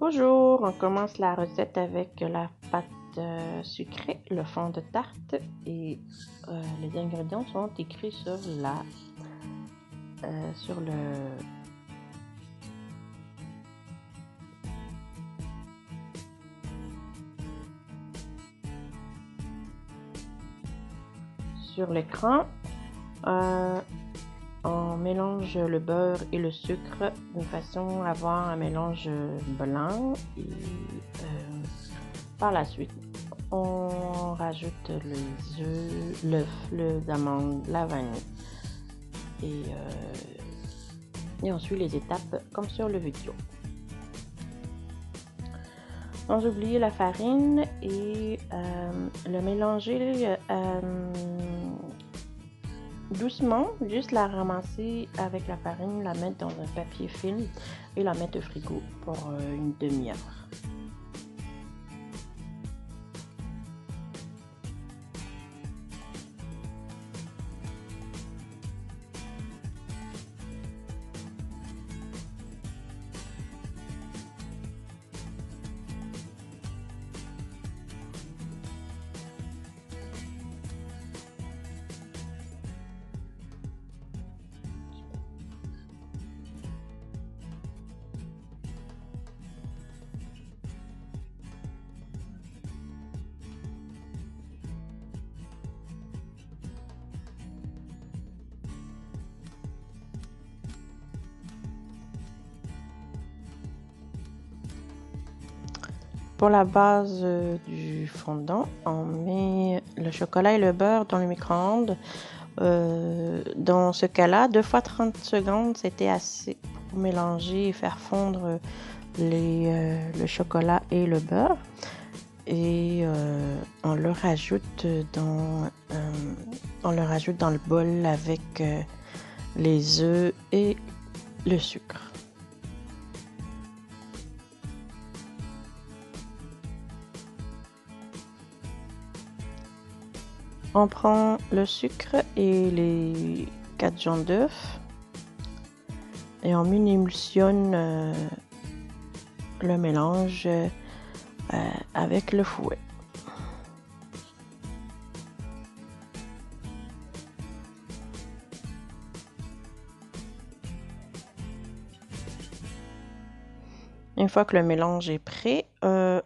Bonjour, on commence la recette avec la pâte sucrée, le fond de tarte et les ingrédients sont écrits sur sur sur l'écran. On mélange le beurre et le sucre de façon à avoir un mélange blanc et par la suite on rajoute les œufs, le fleur d'amande, la vanille et on suit les étapes comme sur le vidéo. Sans oublier la farine et le mélanger doucement, juste la ramasser avec la farine, la mettre dans un papier film et la mettre au frigo pour une demi-heure. Pour la base du fondant, on met le chocolat et le beurre dans le micro-ondes. Dans ce cas-là, 2 fois 30 secondes, c'était assez pour mélanger et faire fondre le chocolat et le beurre. Et on le rajoute dans le bol avec les œufs et le sucre. On prend le sucre et les 4 jaunes d'œufs et on émulsionne le mélange avec le fouet. Une fois que le mélange est prêt, on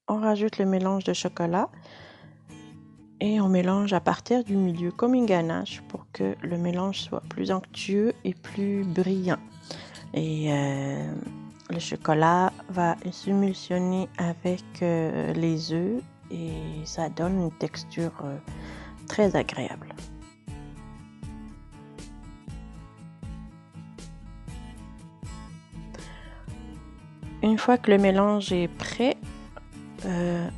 rajoute le mélange de chocolat et on mélange à partir du milieu comme une ganache pour que le mélange soit plus onctueux et plus brillant. Et le chocolat va s'émulsionner avec les œufs et ça donne une texture très agréable. Une fois que le mélange est prêt,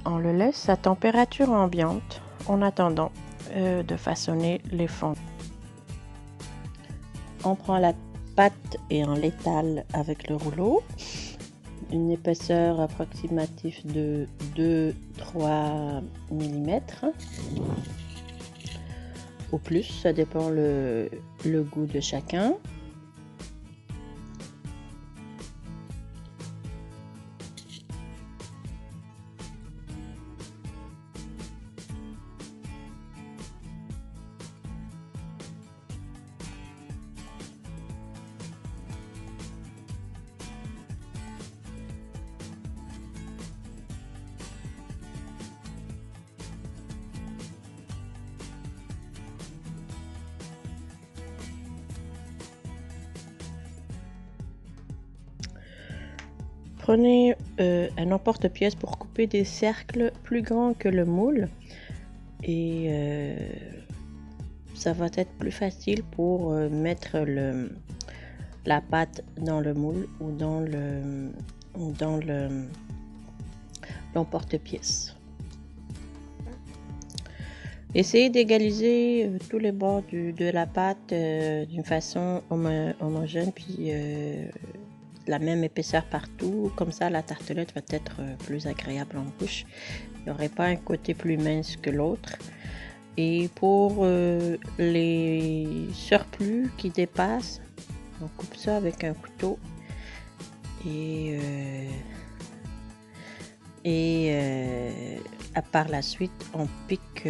on le laisse à température ambiante en attendant de façonner les fonds. On prend la pâte et on l'étale avec le rouleau, une épaisseur approximative de 2-3 mm ou plus, ça dépend le goût de chacun. Prenez un emporte-pièce pour couper des cercles plus grands que le moule et ça va être plus facile pour mettre la pâte dans le moule ou dans l'emporte-pièce. Essayez d'égaliser tous les bords de la pâte d'une façon homogène, puis la même épaisseur partout, comme ça la tartelette va être plus agréable en bouche. Il n'y aurait pas un côté plus mince que l'autre. Et pour les surplus qui dépassent, on coupe ça avec un couteau et Et par la suite, on pique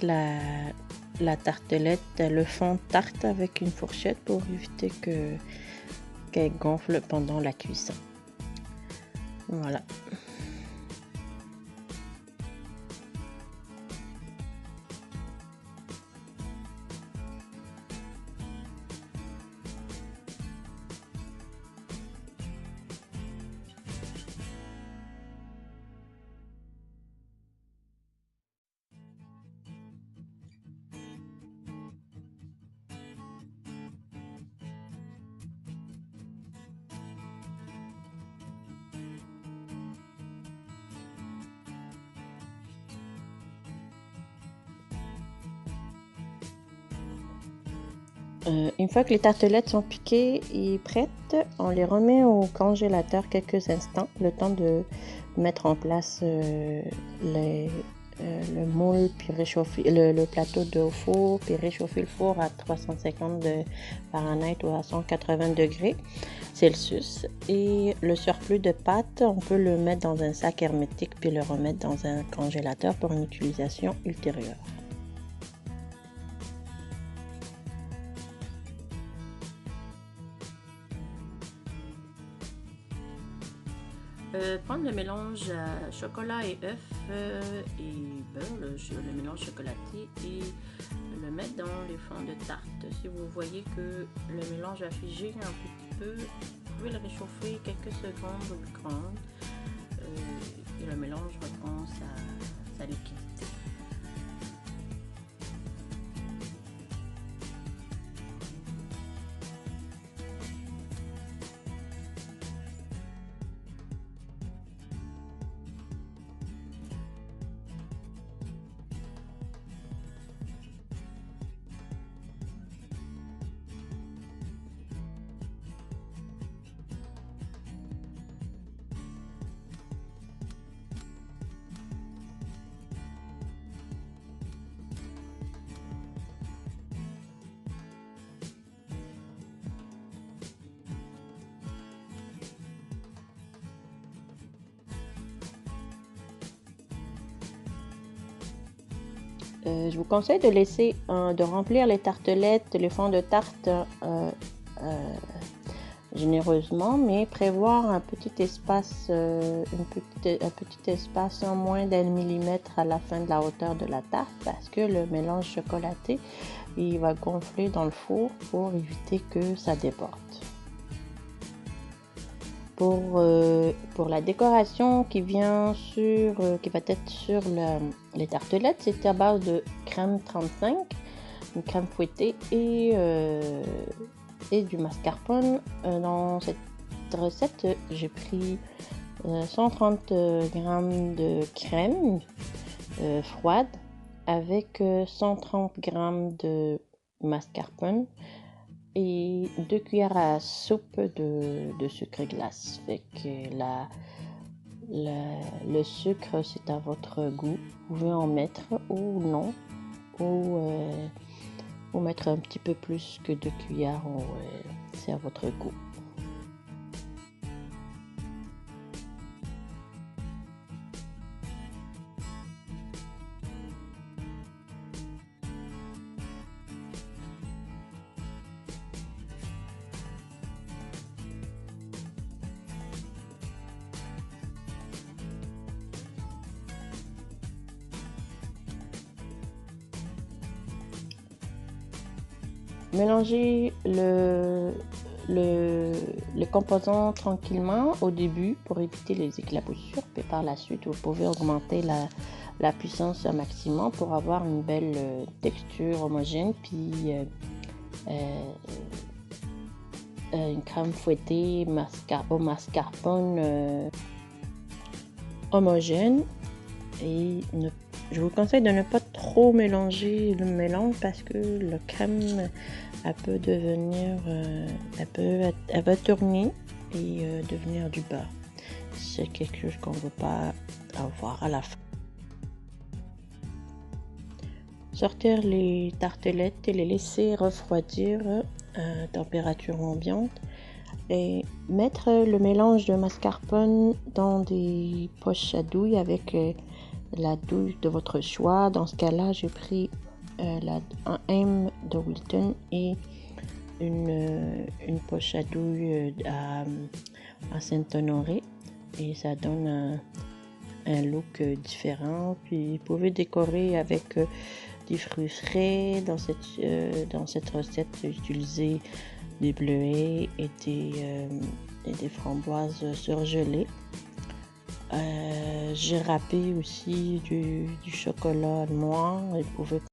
la tartelette, le fond de tarte avec une fourchette pour éviter qu'elle gonfle pendant la cuisson. Voilà. Une fois que les tartelettes sont piquées et prêtes, on les remet au congélateur quelques instants, le temps de mettre en place le moule, puis réchauffer le plateau de four, puis réchauffer le four à 350 de Fahrenheit ou à 180 degrés Celsius. Et le surplus de pâte, on peut le mettre dans un sac hermétique puis le remettre dans un congélateur pour une utilisation ultérieure. Prendre le mélange à chocolat et œuf et beurre, le mélange chocolaté, et le mettre dans les fonds de tarte. Si vous voyez que le mélange a figé un petit peu, vous pouvez le réchauffer quelques secondes au micro-ondes et le mélange reprend sa liquidité. Je vous conseille de remplir les tartelettes, les fonds de tarte généreusement, mais prévoir un petit espace, un petit espace en moins d'1 mm à la fin de la hauteur de la tarte, parce que le mélange chocolaté, il va gonfler dans le four pour éviter que ça déborde. Pour la décoration qui va être sur les tartelettes, c'est à base de crème 35, une crème fouettée et du mascarpone. Dans cette recette, j'ai pris 130 g de crème froide avec 130 g de mascarpone et 2 cuillères à soupe de sucre glace. Fait que le sucre, c'est à votre goût. Vous pouvez en mettre ou non, ou mettre un petit peu plus que 2 cuillères, c'est à votre goût. Mélangez les composants tranquillement au début pour éviter les éclaboussures, puis par la suite vous pouvez augmenter la puissance au maximum pour avoir une belle texture homogène, puis une crème fouettée au mascarpone homogène. Et je vous conseille de ne pas trop mélanger le mélange parce que la crème elle peut devenir elle va tourner et devenir du beurre. C'est quelque chose qu'on ne veut pas avoir à la fin. Sortir les tartelettes et les laisser refroidir à température ambiante Et mettre le mélange de mascarpone dans des poches à douille avec la douille de votre choix. Dans ce cas-là, j'ai pris un M de Wilton et une poche à douille à Saint-Honoré. Et ça donne un look différent. Puis vous pouvez décorer avec des fruits frais. Dans cette recette, j'ai utilisé des bleuets et des framboises surgelées. J'ai râpé aussi du chocolat noir. Vous pouvez